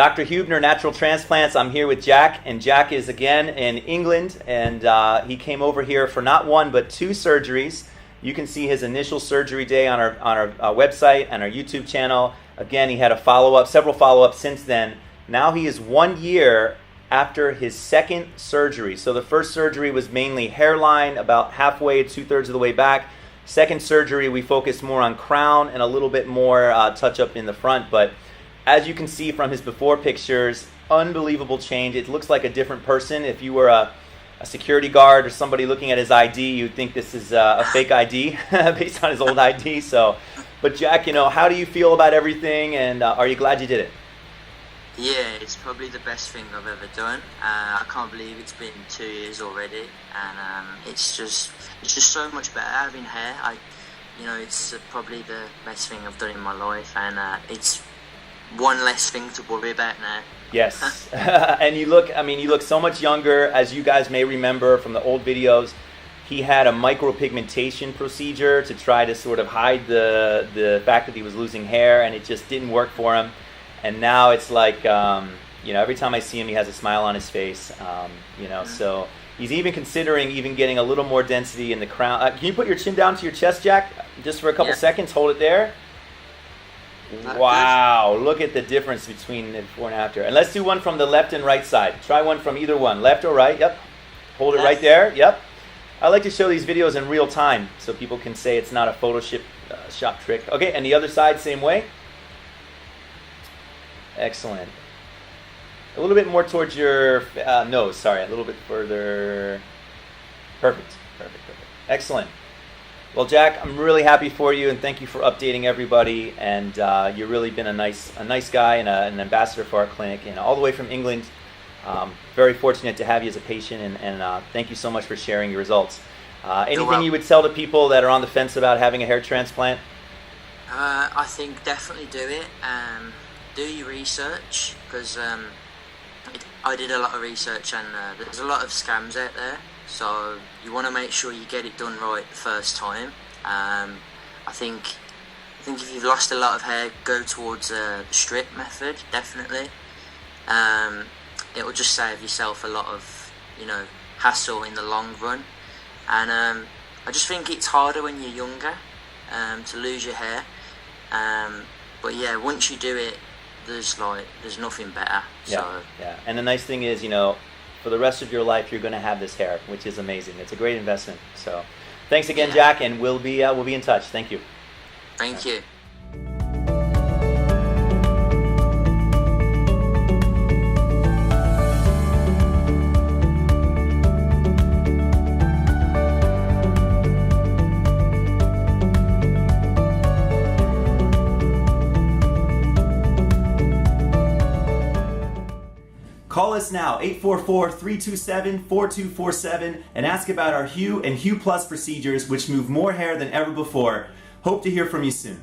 Dr. Hubner, Natural Transplants. I'm here with Jack, and Jack is again in England, and he came over here for not one but two surgeries. You can see his initial surgery day on our website and our YouTube channel. Again, he had several follow-ups since then. Now he is 1 year after his second surgery. So the first surgery was mainly hairline, about halfway, 2/3 of the way back. Second surgery, we focused more on crown and a little bit more touch-up in the front, but as you can see from his before pictures, unbelievable change. It looks like a different person. If you were a security guard or somebody looking at his ID, you'd think this is a fake ID based on his old ID. But Jack, how do you feel about everything, and are you glad you did it? Yeah, it's probably the best thing I've ever done. I can't believe it's been 2 years already, and it's just so much better having hair. It's probably the best thing I've done in my life, and it's one less thing to worry about now. Yes, and you look so much younger. As you guys may remember from the old videos, he had a micropigmentation procedure to try to sort of hide the fact that he was losing hair, and it just didn't work for him. And now it's like, every time I see him, he has a smile on his face, so he's even considering getting a little more density in the crown. Can you put your chin down to your chest, Jack, just for a couple seconds? Hold it there. Wow, look at the difference between the before and after. And let's do one from the left and right side. Try one from either one, left or right. Yep. Hold it right there. Yep. I like to show these videos in real time so people can say it's not a Photoshop trick. Okay, and the other side, same way. Excellent. A little bit more towards your nose. Sorry, a little bit further. Perfect. Excellent. Well, Jack, I'm really happy for you, and thank you for updating everybody. And you've really been a nice guy and an ambassador for our clinic, and all the way from England. Very fortunate to have you as a patient, and thank you so much for sharing your results. Anything you would tell to people that are on the fence about having a hair transplant? I think definitely do it. Do your research, because I did a lot of research, and there's a lot of scams out there, so you want to make sure you get it done right the first time. I think if you've lost a lot of hair, go towards the strip method, definitely. It will just save yourself a lot of hassle in the long run, and I just think it's harder when you're younger to lose your hair, but yeah, once you do it, there's nothing better. Yeah. And the nice thing is, for the rest of your life, you're going to have this hair, which is amazing. It's a great investment. So, thanks again, Jack, and we'll be in touch. Thank you. Thank you. Call us now, 844-327-4247, and ask about our Hue and Hue Plus procedures, which move more hair than ever before. Hope to hear from you soon.